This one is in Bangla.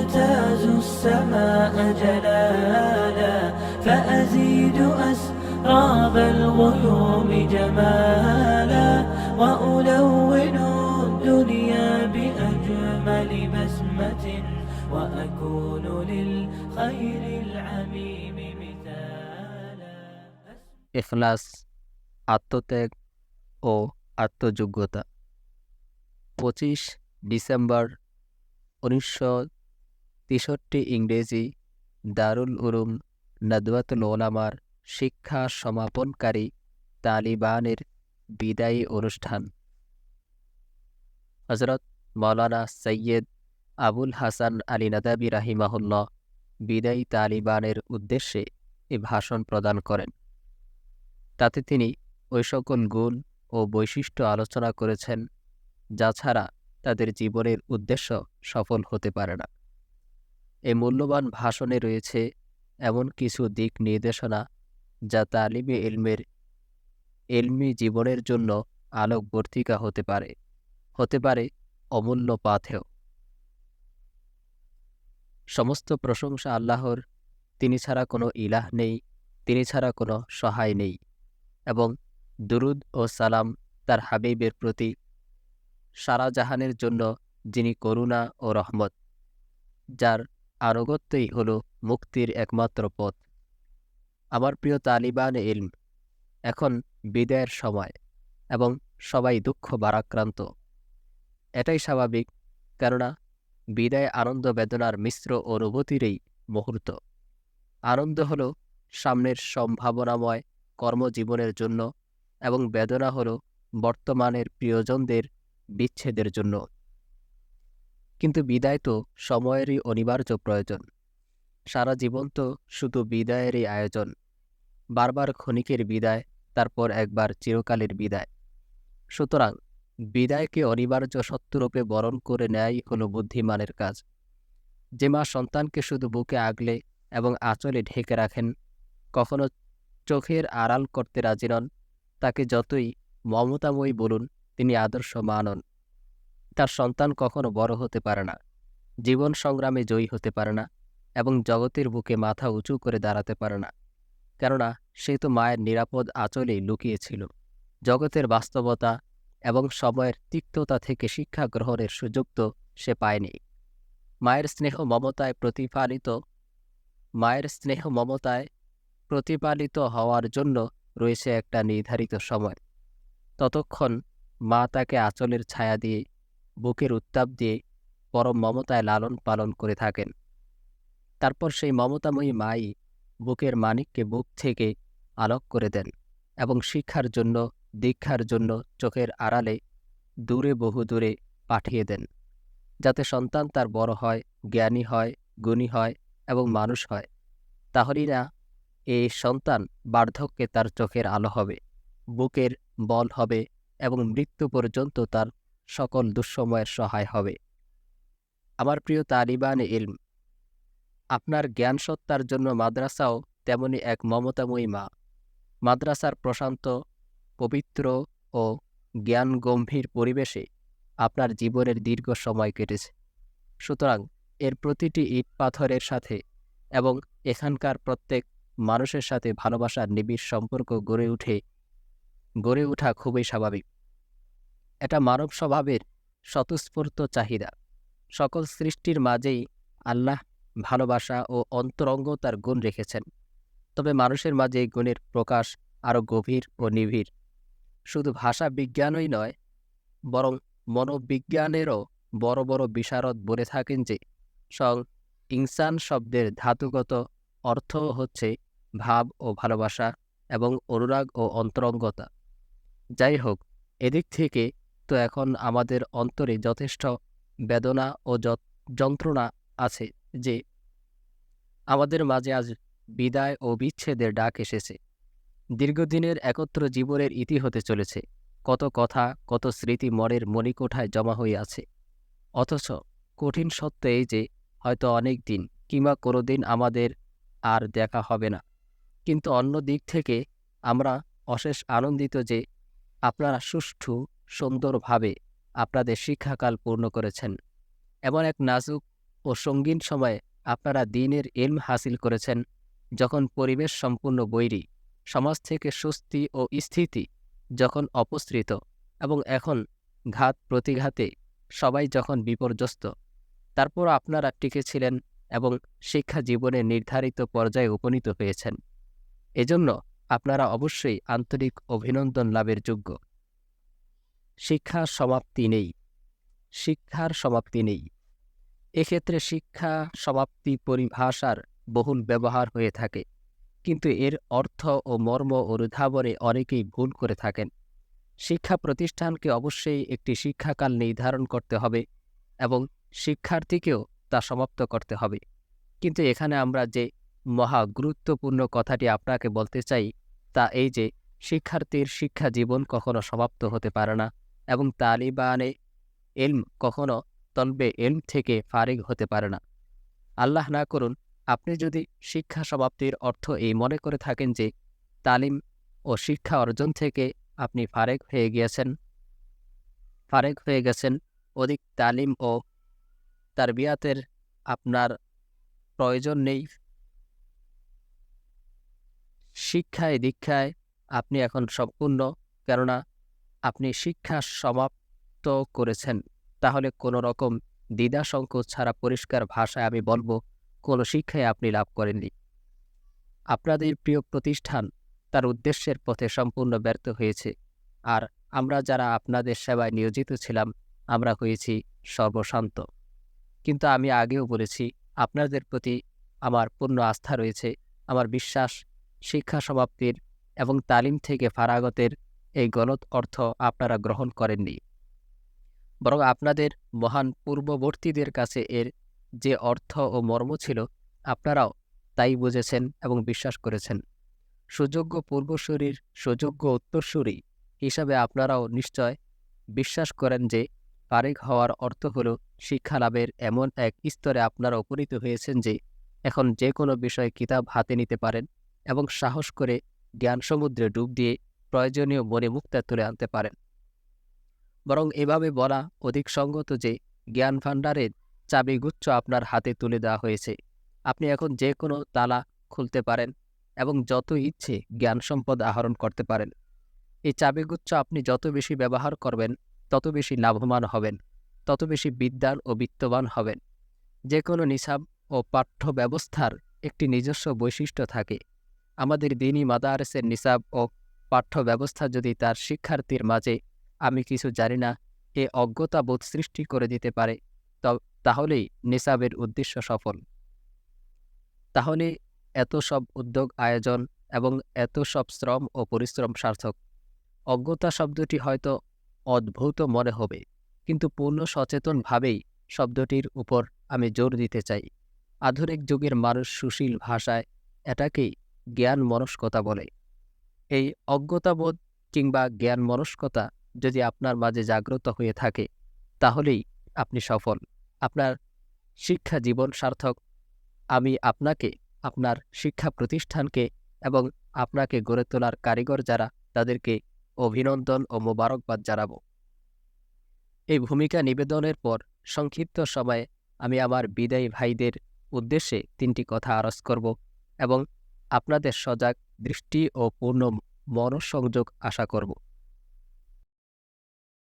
أجتاز السماء جلالا فأزيد أسراب الغيوم جمالا وألون الدنيا بأجمل بسمة وأكون للخير العميم مثالا। ইখলাস, আত্মত্যাগ ও আত্মযোগ্যতা। 25 ডিসেম্বর 1963 ইংরেজি দারুল উলুম নাদওয়াতুল উলামার শিক্ষা সমাপনকারী তালিবানের বিদায়ী অনুষ্ঠান। হযরত মাওলানা সৈয়দ আবুল হাসান আলী নাদভী রাহিমাহুল্লাহ বিদায়ী তালিবানের উদ্দেশ্যে এ ভাষণ প্রদান করেন। তাতে তিনি ওই সকল গুণ ও বৈশিষ্ট্য আলোচনা করেছেন যা ছাড়া তাদের জীবনের উদ্দেশ্য সফল হতে পারে না। এই মূল্যবান ভাষণে রয়েছে এমন কিছু দিক নির্দেশনা যা তালিবে ইলমের ইলমি জীবনের জন্য আলোকবর্তিকা হতে পারে অমূল্য পাথেয়। সমস্ত প্রশংসা আল্লাহর, তিনি ছাড়া কোনো ইলাহ নেই, তিনি ছাড়া কোনো সহায় নেই, এবং দুরুদ ও সালাম তার হাবিবের প্রতি, সারা জাহানের জন্য যিনি করুণা ও রহমত, যার আনুগত্যই হল মুক্তির একমাত্র পথ। আমার প্রিয় তালিবান ইলম, এখন বিদায়ের সময় এবং সবাই দুঃখ ভারাক্রান্ত। এটাই স্বাভাবিক, কেননা বিদায় আনন্দ বেদনার মিশ্র অনুভূতিরই মুহূর্ত। আনন্দ হল সামনের সম্ভাবনাময় কর্মজীবনের জন্য এবং বেদনা হল বর্তমানের প্রিয়জনদের বিচ্ছেদের জন্য। কিন্তু বিদায় তো সময়েরই অনিবার্য প্রয়োজন। সারা জীবন তো শুধু বিদায়েরই আয়োজন। বারবার ক্ষণিকের বিদায়, তারপর একবার চিরকালের বিদায়। সুতরাং বিদায়কে অনিবার্য সত্যরূপে বরণ করে নেয়াই হলো বুদ্ধিমানের কাজ। যে মা সন্তানকে শুধু বুকে আগলে এবং আঁচলে ঢেকে রাখেন, কখনো চোখের আড়াল করতে রাজি নন, তাকে যতই মমতাময়ী বলুন, তিনি আদর্শ মা নন। তার সন্তান কখনো বড় হতে পারে না, জীবন সংগ্রামে জয়ী হতে পারে না, এবং জগতের বুকে মাথা উঁচু করে দাঁড়াতে পারে না, কেননা সে তো মায়ের নিরাপদ আঁচলেই লুকিয়েছিল। জগতের বাস্তবতা এবং সময়ের তিক্ততা থেকে শিক্ষা গ্রহণের সুযোগ তো সে পায়নি। মায়ের স্নেহ মমতায় প্রতিপালিত হওয়ার জন্য রয়েছে একটা নির্ধারিত সময়। ততক্ষণ মা তাকে আঁচলের ছায়া দিয়ে, বুকের উত্তাপ দিয়ে পরম মমতায় লালন পালন করে থাকেন। তারপর সেই মমতাময়ী মাই বুকের মানিককে বুক থেকে আলোক করে দেন এবং শিক্ষার জন্য, দীক্ষার জন্য চোখের আড়ালে দূরে, বহু দূরে পাঠিয়ে দেন, যাতে সন্তান তার বড় হয়, জ্ঞানী হয়, গুণী হয় এবং মানুষ হয়। তাহলেই না এই সন্তান বার্ধক্যে তার চোখের আলো হবে, বুকের বল হবে এবং মৃত্যু পর্যন্ত তার সকল দুঃসময়ের সহায় হবে। আমার প্রিয় তালিবান ইলম, আপনার জ্ঞান সত্তার জন্য মাদ্রাসাও তেমনি এক মমতাময়ী মা। মাদ্রাসার প্রশান্ত, পবিত্র ও জ্ঞান গম্ভীর পরিবেশে আপনার জীবনের দীর্ঘ সময় কেটেছে। সুতরাং এর প্রতিটি ইট পাথরের সাথে এবং এখানকার প্রত্যেক মানুষের সাথে ভালোবাসার নিবিড় সম্পর্ক গড়ে ওঠা খুবই স্বাভাবিক। এটা মানব স্বভাবের স্বতঃস্ফূর্ত চাহিদা। সকল সৃষ্টির মাঝেই আল্লাহ ভালোবাসা ও অন্তরঙ্গতার গুণ রেখেছেন, তবে মানুষের মাঝে এই গুণের প্রকাশ আরও গভীর ও নিবিড়। শুধু ভাষা বিজ্ঞানই নয়, বরং মনোবিজ্ঞানেরও বড় বড় বিশারদ বলে থাকেন যে ইনসান শব্দের ধাতুগত অর্থ হচ্ছে ভাব ও ভালোবাসা এবং অনুরাগ ও অন্তরঙ্গতা। যাই হোক, এদিক থেকে তো এখন আমাদের অন্তরে যথেষ্ট বেদনা ও যন্ত্রণা আছে যে আমাদের মাঝে আজ বিদায় ও বিচ্ছেদের ডাক এসেছে। দীর্ঘদিনের একত্র জীবনের ইতি হতে চলেছে। কত কথা, কত স্মৃতি মনের মণিকোঠায় জমা হয়ে আছে। অথচ কঠিন সত্য এই যে হয়তো অনেক দিন কিংবা কোনোদিন আমাদের আর দেখা হবে না। কিন্তু অন্য দিক থেকে আমরা অশেষ আনন্দিত যে আপনারা সুষ্ঠু, সুন্দরভাবে আপনাদের শিক্ষাকাল পূর্ণ করেছেন। এমন এক নাজুক ও সঙ্গীন সময়ে আপনারা দ্বীনের ইলম হাসিল করেছেন, যখন পরিবেশ সম্পূর্ণ বৈরী, সমাজ থেকে স্বস্তি ও স্থিতি যখন অপসৃত, এবং এখন ঘাত প্রতিঘাতে সবাই যখন বিপর্যস্ত, তারপর আপনারা টিকেছিলেন এবং শিক্ষা জীবনে নির্ধারিত পর্যায়ে উপনীত হয়েছেন। এজন্য আপনারা অবশ্যই আন্তরিক অভিনন্দন লাভের যোগ্য। শিক্ষার সমাপ্তি নেই। শিক্ষার সমাপ্তি নেই। এক্ষেত্রে শিক্ষা সমাপ্তি পরিভাষার বহুল ব্যবহার হয়ে থাকে, কিন্তু এর অর্থ ও মর্ম অনুধাবনে অনেকেই ভুল করে থাকেন। শিক্ষা প্রতিষ্ঠানকে অবশ্যই একটি শিক্ষাকাল নির্ধারণ করতে হবে এবং শিক্ষার্থীকেও তা সমাপ্ত করতে হবে। কিন্তু এখানে আমরা যে মহা গুরুত্বপূর্ণ কথাটি আপনাকে বলতে চাই তা এই যে শিক্ষার্থীর শিক্ষা জীবন কখনো সমাপ্ত হতে পারে না এবং তালিবানে ইলম কখনো তলবে ইলম থেকে ফারিগ হতে পারে না। আল্লাহ না করুন আপনি যদি শিক্ষা সমাপ্তির অর্থ এই মনে করে থাকেন যে তালিম ও শিক্ষা অর্জন থেকে আপনি ফারেক হয়ে গেছেন, অধিক তালিম ও তারবিয়াতের আপনার প্রয়োজন নেই, শিক্ষায় দীক্ষায় আপনি এখন সম্পূর্ণ, কেননা আপনি শিক্ষা সমাপ্ত করেছেন, তাহলে কোনো রকম দ্বিধা সংকোচ ছাড়া পরিষ্কার ভাষায় আমি বলবো কোনো শিক্ষাই আপনি লাভ করেননি। আপনাদের প্রিয় প্রতিষ্ঠান তার উদ্দেশ্যের পথে সম্পূর্ণ ব্যর্থ হয়েছে, আর আমরা যারা আপনাদের সেবায় নিয়োজিত ছিলাম আমরা হয়েছি সর্বশান্ত। কিন্তু আমি আগেও বলেছি আপনাদের প্রতি আমার পূর্ণ আস্থা রয়েছে। আমার বিশ্বাস শিক্ষা সমাপ্তির এবং তালিম থেকে ফারাগতের এই গলত অর্থ আপনারা গ্রহণ করেননি, বরং আপনাদের মহান পূর্ববর্তীদের কাছে এর যে অর্থ ও মর্ম ছিল আপনারাও তাই বুঝেছেন এবং বিশ্বাস করেছেন। সুযোগ্য পূর্বসূরির সুযোগ্য উত্তরসূরি হিসাবে আপনারাও নিশ্চয় বিশ্বাস করেন যে ফারিগ হওয়ার অর্থ হল শিক্ষা লাভের এমন এক স্তরে আপনারা উপনীত হয়েছেন যে এখন যে কোনো বিষয়ে কিতাব হাতে নিতে পারেন এবং সাহস করে জ্ঞান সমুদ্রে ডুব দিয়ে প্রয়োজনীয় মণিমুক্তা তুলে আনতে পারেন। বরং এভাবে বলা অধিক সঙ্গত যে জ্ঞান ভাণ্ডারের চাবিগুচ্ছ আপনার হাতে তুলে দেওয়া হয়েছে। আপনি এখন যে কোনো তালা খুলতে পারেন এবং যত ইচ্ছে জ্ঞান সম্পদ আহরণ করতে পারেন। এই চাবিগুচ্ছ আপনি যত বেশি ব্যবহার করবেন তত বেশি লাভবান হবেন, তত বেশি বিদ্বান ও বিত্তবান হবেন। যে কোনো নিসাব ও পাঠ্য ব্যবস্থার একটি নিজস্ব বৈশিষ্ট্য থাকে। আমাদের দ্বীনি মাদারেসের নিসাব ও পাঠ্য ব্যবস্থা যদি তার শিক্ষার্থীর মাঝে আমি কিছু জানি না এ অজ্ঞতাবোধ সৃষ্টি করে দিতে পারে, তাহলেই নিসাবের উদ্দেশ্য সফল। তাহলে এত সব উদ্যোগ আয়োজন এবং এত সব শ্রম ও পরিশ্রম সার্থক। অজ্ঞতা শব্দটি হয়তো অদ্ভুত মনে হবে, কিন্তু পূর্ণ সচেতনভাবেই শব্দটির উপর আমি জোর দিতে চাই। আধুনিক যুগের মানুষ সুশীল ভাষায় এটাকেই জ্ঞান মনস্কতা বলে। এই অজ্ঞতাবোধ কিংবা জ্ঞান মনস্কতা যদি আপনার মাঝে জাগ্রত হয়ে থাকে তাহলেই আপনি সফল, আপনার শিক্ষা জীবন সার্থক। আমি আপনাকে, আপনার শিক্ষা প্রতিষ্ঠানকে এবং আপনাকে গড়ে তোলার কারিগর যারা তাদেরকে অভিনন্দন ও মোবারকবাদ জানাবো। এই ভূমিকা নিবেদনের পর সংক্ষিপ্ত সময়ে আমি আমার বিদায়ী ভাইদের উদ্দেশ্যে 3টি কথা আরজ করব এবং আপনাদের সজাগ দৃষ্টি ও পূর্ণ মনোসংযোগ আশা করব।